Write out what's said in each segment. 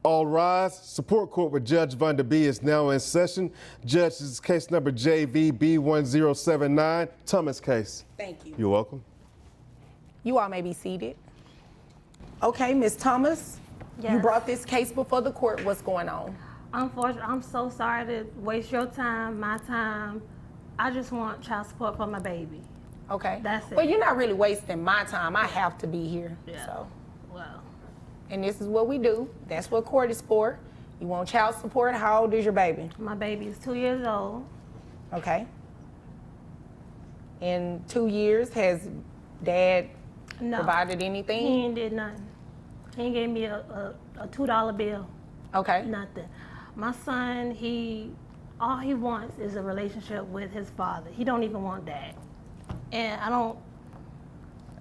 All rise. Support court with Judge Van Der Bee is now in session. Judge, this is case number JVB1079, Thomas case. Thank you. You're welcome. You all may be seated. Okay, Ms. Thomas, Yes. you brought this case before the court. What's going on? Unfortunately, I'm so sorry to waste your time, my time. I just want child support for my baby. Okay. That's it. Well, you're not really wasting my time. I have to be here. Yeah. So, Well, and this is what we do. That's what court is for. You want child support? How old is your baby? my baby is 2 years old. Okay. In 2 years, has dad No, provided he anything? ain't did nothing. He ain't gave me a $2 bill, Okay. nothing. My son, all he wants is a relationship with his father. He don't even want dad. And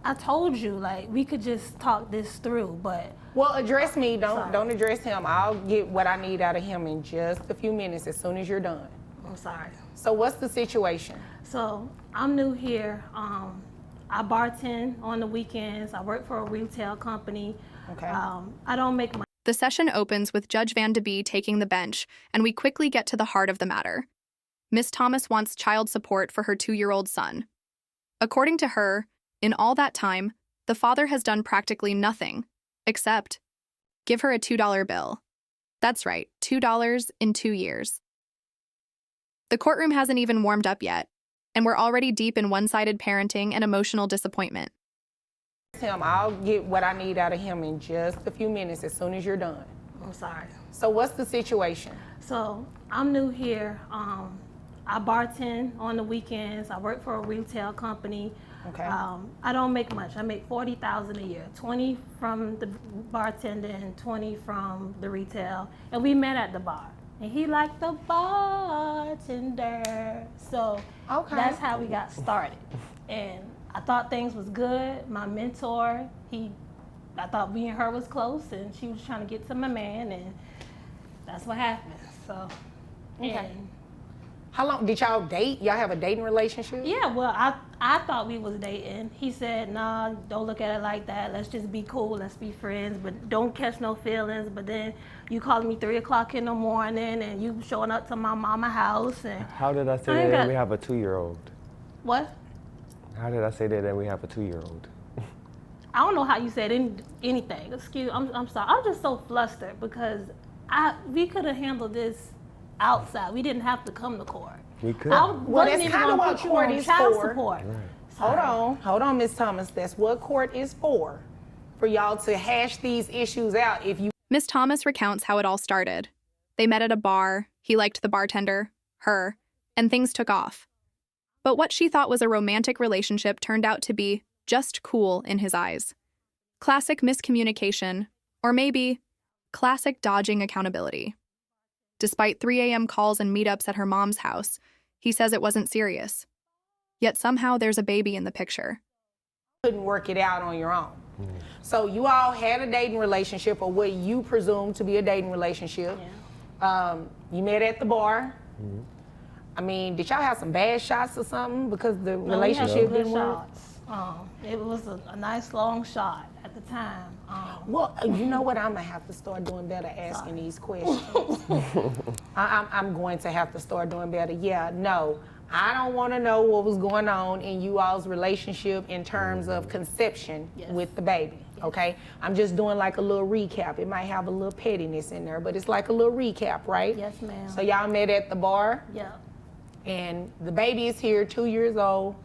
I told you, like, we could just talk this through, but Well, address me. Sorry. Don't address him. I'll get what I need out of him in just a few minutes as soon as you're done. I'm sorry. So what's the situation? So I'm new here. I bartend on the weekends. I work for a retail company. Okay. I don't make money. The session opens with Judge Van Der Bee taking the bench, and we quickly get to the heart of the matter. Miss Thomas wants child support for her 2-year-old son. According to her, in all that time, the father has done practically nothing, except give her a $2 bill. That's right, $2 in 2 years. The courtroom hasn't even warmed up yet, and we're already deep in one-sided parenting and emotional disappointment. I'll get what I need out of him in just a few minutes as soon as you're done. I'm sorry. So what's the situation? So I'm new here. I bartend on the weekends. I work for a retail company. Okay. I don't make much. I make $40,000 a year, 20 from the bartending and 20 from the retail. And we met at the bar. And he liked the bartender. So that's how we got started. And I thought things was good. My mentor, I thought me and her was close, and she was trying to get to my man, and that's what happened. So, Okay. and How long did y'all date? Y'all have a dating relationship? yeah, well, I thought we was dating. He said, nah, don't look at it like that. Let's just be cool. Let's be friends, but don't catch no feelings. But then you calling me 3 o'clock in the morning, and you showing up to my mama's house. And How did I say I ain't that got- we have a 2-year-old? what? How did I say that we have a 2-year-old? I don't know how you said anything. I'm sorry. I'm just so flustered because we could have handled this outside. We didn't have to come to court. We could. I Well, wasn't that's even kinda gonna what put you court on is child for. support. Right. Hold on, Ms. Thomas. That's what court is for y'all to hash these issues out. If you Miss Thomas recounts how it all started. They met at a bar, he liked the bartender, her, and things took off. But what she thought was a romantic relationship turned out to be just cool in his eyes. Classic miscommunication, or maybe classic dodging accountability. Despite 3 a.m. calls and meetups at her mom's house, he says it wasn't serious. Yet somehow there's a baby in the picture. couldn't work it out on your own. So you all had a dating relationship, or what you presume to be a dating relationship. Yeah. You met at the bar. I mean, did y'all have some bad shots or something because the No, we had relationship some good didn't work? shots. It was a nice long shot at the time. Well, you know what? I'm gonna have to start doing better asking these questions. I'm going to have to start doing better. Yeah, no, I don't want to know what was going on in you all's relationship in terms of conception Yes. with the baby. Okay, I'm just doing like a little recap. It might have a little pettiness in there, but it's like a little recap, right? Yes, ma'am. So y'all met at the bar, Yeah. and the baby is here, 2 years old.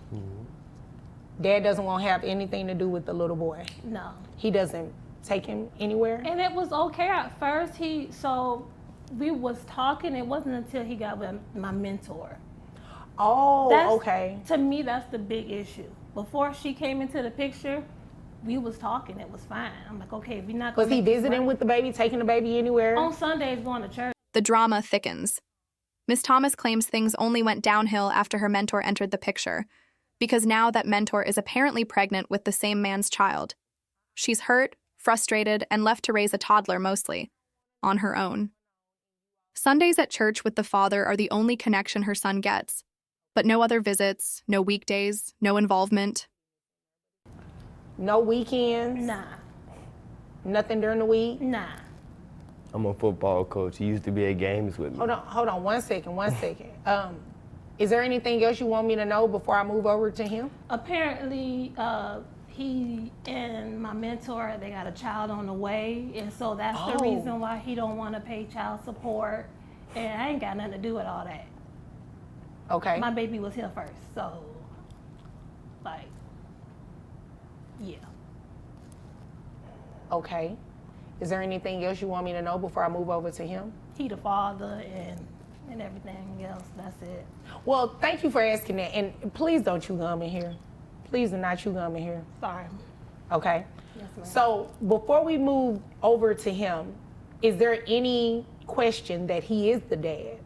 Dad doesn't want to have anything to do with the little boy. No. He doesn't take him anywhere. And it was okay at first. We was talking. It wasn't until he got with my mentor. Oh, okay. To me, that's the big issue. Before she came into the picture, we was talking. It was fine. I'm like, okay, if you're not gonna Was he make this visiting work- with the baby, taking the baby anywhere? on Sundays going to church? The drama thickens. Miss Thomas claims things only went downhill after her mentor entered the picture, because now that mentor is apparently pregnant with the same man's child. She's hurt, frustrated, and left to raise a toddler mostly, on her own. Sundays at church with the father are the only connection her son gets, but no other visits, no weekdays, no involvement. No weekends? Nah. Nothing during the week? Nah. I'm a football coach. He used to be at games with me. Hold on, 1 second. Is there anything else you want me to know before I move over to him? Apparently, he and my mentor, they got a child on the way, and so that's the reason why he don't want to pay child support. And I ain't got nothing to do with all that. Okay. My baby was here first, so like, yeah. Okay. Is there anything else you want me to know before I move over to him? He the father and everything else. That's it. Well, thank you for asking that. And please don't chew gum in here. Please do not chew gum in here. Sorry. Okay. Yes, ma'am. So before we move over to him, is there any question that he is the dad?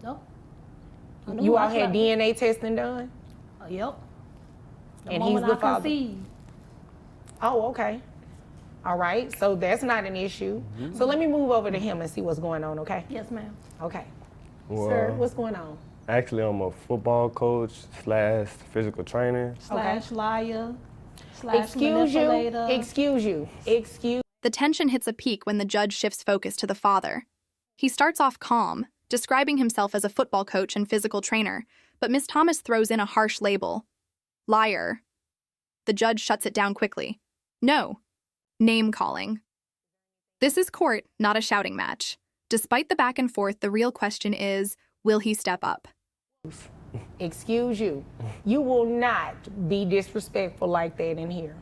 No. You all had DNA testing done? Yep. The And he's moment the I father? conceived. Oh, okay. All right. So that's not an issue. So let me move over to him and see what's going on, okay? Yes, ma'am. Okay. Well, Sir, what's going on? Actually, I'm a football coach / physical trainer. Slash liar. Slash Excuse you. manipulator. Excuse you. Excuse. The tension hits a peak when the judge shifts focus to the father. He starts off calm, describing himself as a football coach and physical trainer, but Miss Thomas throws in a harsh label. Liar. The judge shuts it down quickly. No. Name-calling. This is court, not a shouting match. Despite the back and forth, the real question is, will he step up? Excuse you. You will not be disrespectful like that in here.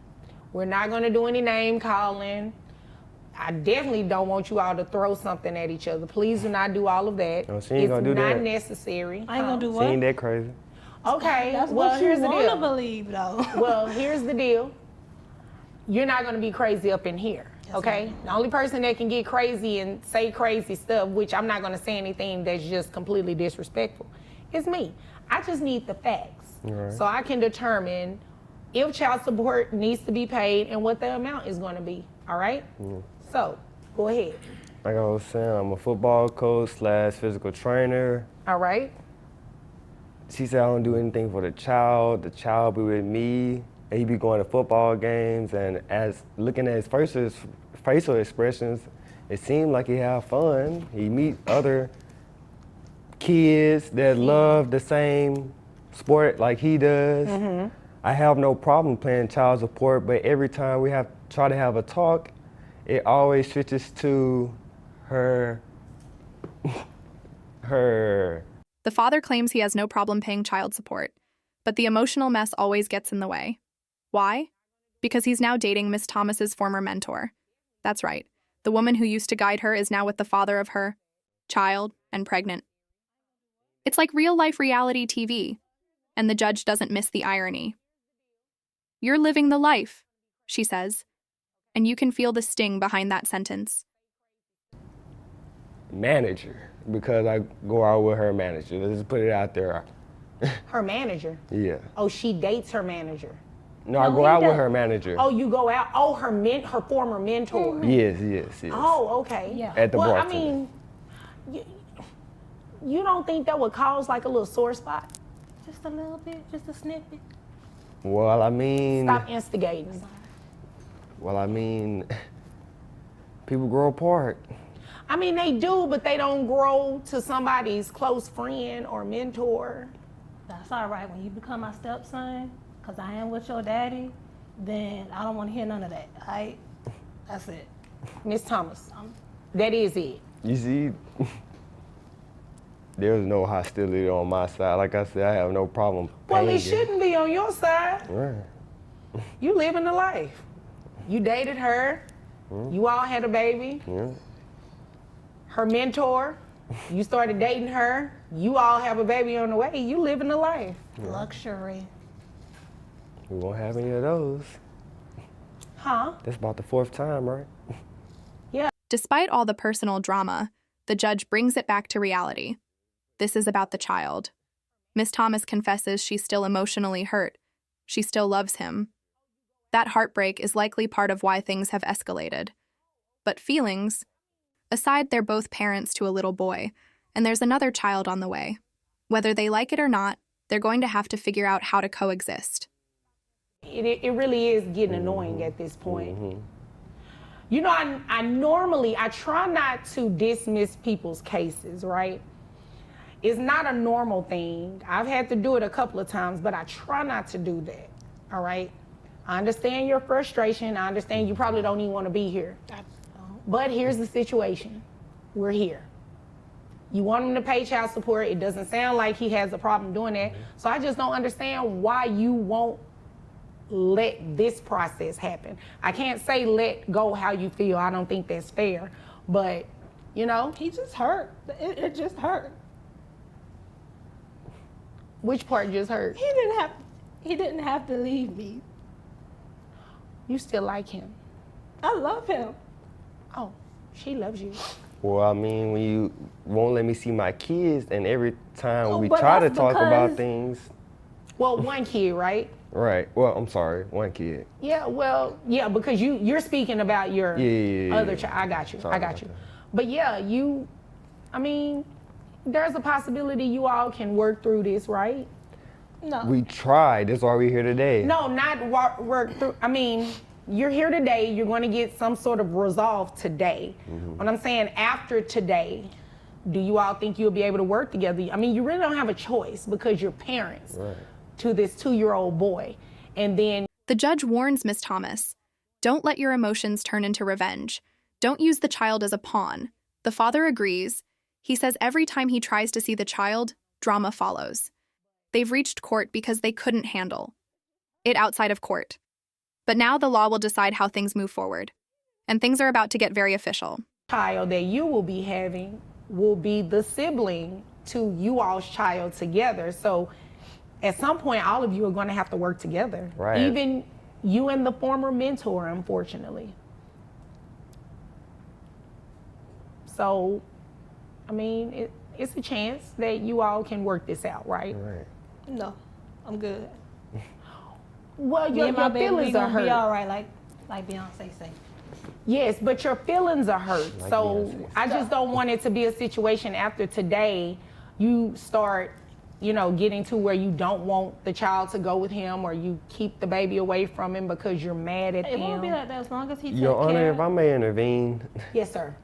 We're not going to do any name calling. I definitely don't want you all to throw something at each other. Please do not do all of that. No, she ain't gonna do that. It's not necessary. I ain't gonna do She what? ain't that crazy. Okay, That's well, what you here's the want to deal. believe, though. Well, here's the deal. You're not going to be crazy up in here, okay? The only person that can get crazy and say crazy stuff, which I'm not going to say anything that's just completely disrespectful, is me. I just need the facts. Right. So I can determine if child support needs to be paid and what the amount is going to be, all right? So, go ahead. Like I was saying, I'm a football coach / physical trainer. All right? She said I don't do anything for the child be with me. And he be going to football games, and as looking at his facial expressions, it seemed like he have fun. He meet other kids that love the same sport like he does. I have no problem paying child support, but every time we try to have a talk, it always switches to her. The father claims he has no problem paying child support, but the emotional mess always gets in the way. Why? Because he's now dating Miss Thomas's former mentor. That's right. The woman who used to guide her is now with the father of her child and pregnant. It's like real-life reality TV, and the judge doesn't miss the irony. You're living the life, she says, and you can feel the sting behind that sentence. Manager, because I go out with her manager. Let's just put it out there. Her manager. Yeah. Oh, she dates her manager. No, I go out with her manager. Oh, you go out. Oh, her former mentor. Yes. Oh, okay. Yeah. At the Well, bar. I mean, you don't think that would cause like a little sore spot? Just a little bit, just a snippet. Well, I mean. Stop instigating. Well, I mean, people grow apart. I mean, they do, but they don't grow to somebody's close friend or mentor. That's all right. When you become my stepson, because I am with your daddy, then I don't want to hear none of that. All right? That's it. Miss Thomas, that is it. You see, there's no hostility on my side. Like I said, I have no problem Well, paying it shouldn't be on your side. Right. You living the life. You dated her. You all had a baby. Yeah. Her mentor. You started dating her. You all have a baby on the way. You living the life. Luxury. We won't have any of those. Huh? That's about the 4th time, right? Despite all the personal drama, the judge brings it back to reality. This is about the child. Miss Thomas confesses she's still emotionally hurt. She still loves him. That heartbreak is likely part of why things have escalated. But feelings, aside, they're both parents to a little boy, and there's another child on the way. Whether they like it or not, they're going to have to figure out how to coexist. It really is getting annoying at this point. You know, I try not to dismiss people's cases, right? It's not a normal thing. I've had to do it a couple of times, but I try not to do that, all right? I understand your frustration. I understand you probably don't even want to be here. But here's the situation. We're here. You want him to pay child support. It doesn't sound like he has a problem doing that. So I just don't understand why you won't let this process happen. I can't say let go how you feel. I don't think that's fair. But, you know. He just hurt. It just hurt. Which part just hurt? He didn't have to leave me. You still like him? I love him. Oh, she loves you. Well, I mean, when you won't let me see my kids, and every time we but try to that's talk about because- things. Well, one kid, right? Right. Well, I'm sorry, one kid. Yeah, well, yeah, because you're speaking about your other child. I got you. Sorry I got about you. that. But yeah, I mean, there's a possibility you all can work through this, right? No. We tried. That's why we're here today. No, not work through. I mean, you're here today. You're going to get some sort of resolve today. What I'm saying, after today, do you all think you'll be able to work together? I mean, you really don't have a choice because you're parents to this 2-year-old boy. And then The judge warns Miss Thomas, don't let your emotions turn into revenge. Don't use the child as a pawn. The father agrees. He says every time he tries to see the child, drama follows. They've reached court because they couldn't handle it outside of court. But now the law will decide how things move forward. And things are about to get very official. child that you will be having will be the sibling to you all's child together. So at some point, all of you are going to have to work together. Right. Even you and the former mentor, unfortunately. So, I mean, it's a chance that you all can work this out, right? Right. No, I'm good. Well, Me your and my baby, we feelings are gonna be hurt. all right, like Beyonce say. Yes, but your feelings are hurt. Like So Beyonce. I just don't want it to be a situation after today you start, getting to where you don't want the child to go with him, or you keep the baby away from him because you're mad at It him. won't be like that as long as he takes Your Honor, care. if I may intervene, Yes, sir.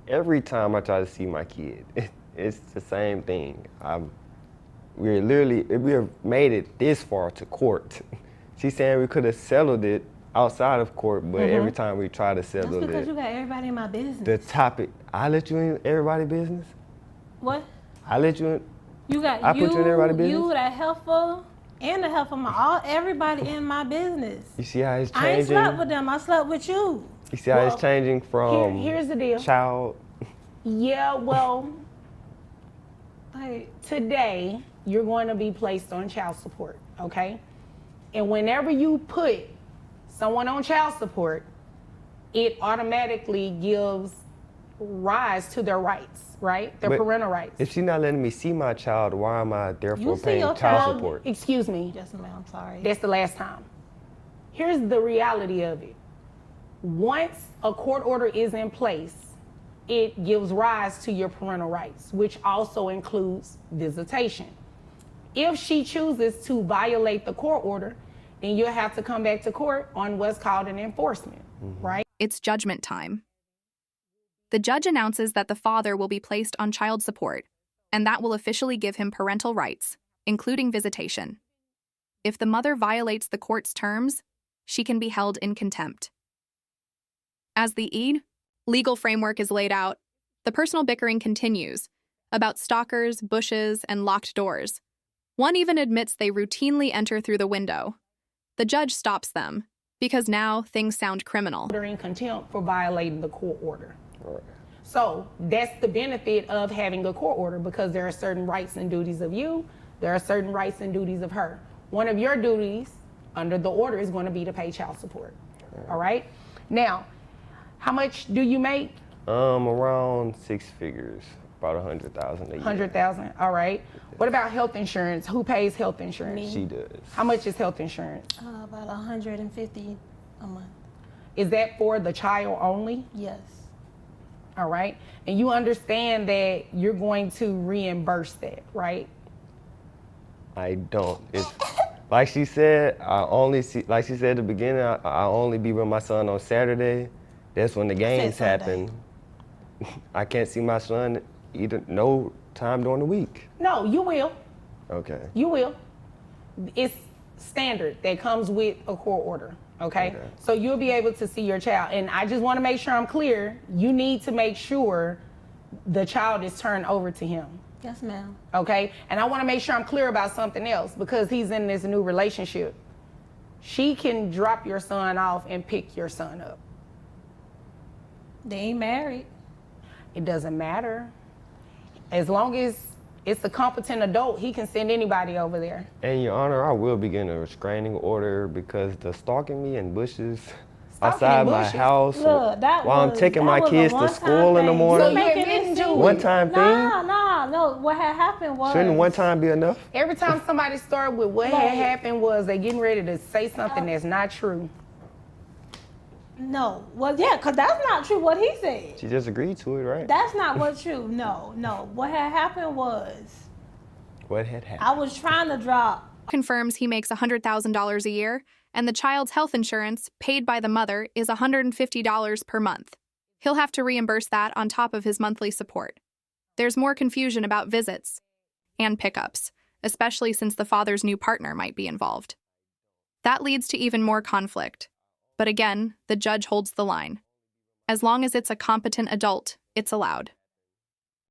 every time I try to see my kid, it's the same thing. We have made it this far to court. She's saying we could have settled it outside of court, but every time we try to That's settle because it, you got everybody in my business. the topic, I let you in everybody's business? What? I let you in? You got I put you in everybody's business? You, that helpful, and the help of everybody in my business. You see how it's I ain't changing? slept with them. I slept with you. You see how it's changing from Here's the deal. child? Yeah, well, Like, today you're going to be placed on child support, okay? And whenever you put someone on child support, it automatically gives rise to their rights, right? Their But parental rights. If she's not letting me see my child, why am I therefore see paying your child child- support? Excuse me. yes, ma'am. I'm sorry. That's the last time. Here's the reality of it. Once a court order is in place, it gives rise to your parental rights, which also includes visitation. If she chooses to violate the court order, then you'll have to come back to court on what's called an enforcement, right? It's judgment time. The judge announces that the father will be placed on child support, and that will officially give him parental rights, including visitation. If the mother violates the court's terms, she can be held in contempt. As the legal framework is laid out, the personal bickering continues about stalkers, bushes, and locked doors. One even admits they routinely enter through the window. The judge stops them because now things sound criminal. They're in contempt for violating the court order. Right. So that's the benefit of having a court order, because there are certain rights and duties of you, there are certain rights and duties of her. One of your duties under the order is going to be to pay child support. All right? Now, how much do you make? Around 6 figures, about 100,000 a year. 100,000. All right. What about health insurance? Who pays health insurance? She does. How much is health insurance? About 150 a month. Is that for the child only? Yes. All right. And you understand that you're going to reimburse that, right? I don't. Like she said, like she said at the beginning, I only be with my son on Saturday. That's when the games Sunday. happen. I can't see my son no time during the week. No, you will. Okay. You will. It's standard that comes with a court order, okay? So you'll be able to see your child. And I just want to make sure I'm clear. You need to make sure the child is turned over to him, Yes, ma'am. okay? And I want to make sure I'm clear about something else because he's in this new relationship. She can drop your son off and pick your son up. They ain't married. It doesn't matter. As long as it's a competent adult, he can send anybody over there. And Your Honor, I will be getting a restraining order because the stalking me in bushes outside in my bushes? house Look, while I'm taking my kids to school in the So morning. you're admitting to it? One-time thing? No. What had happened was. Shouldn't one time be enough? Every time somebody start with what had happened was they getting ready to say something that's not true. No. Well, yeah, because that's not true what he said. She just agreed to it, right? That's not what's true. No. What had happened was What had happened? I was trying to drop. Confirms he makes $100,000 a year, and the child's health insurance, paid by the mother, is $150 per month. He'll have to reimburse that on top of his monthly support. There's more confusion about visits and pickups, especially since the father's new partner might be involved. That leads to even more conflict. But again, the judge holds the line. As long as it's a competent adult, it's allowed.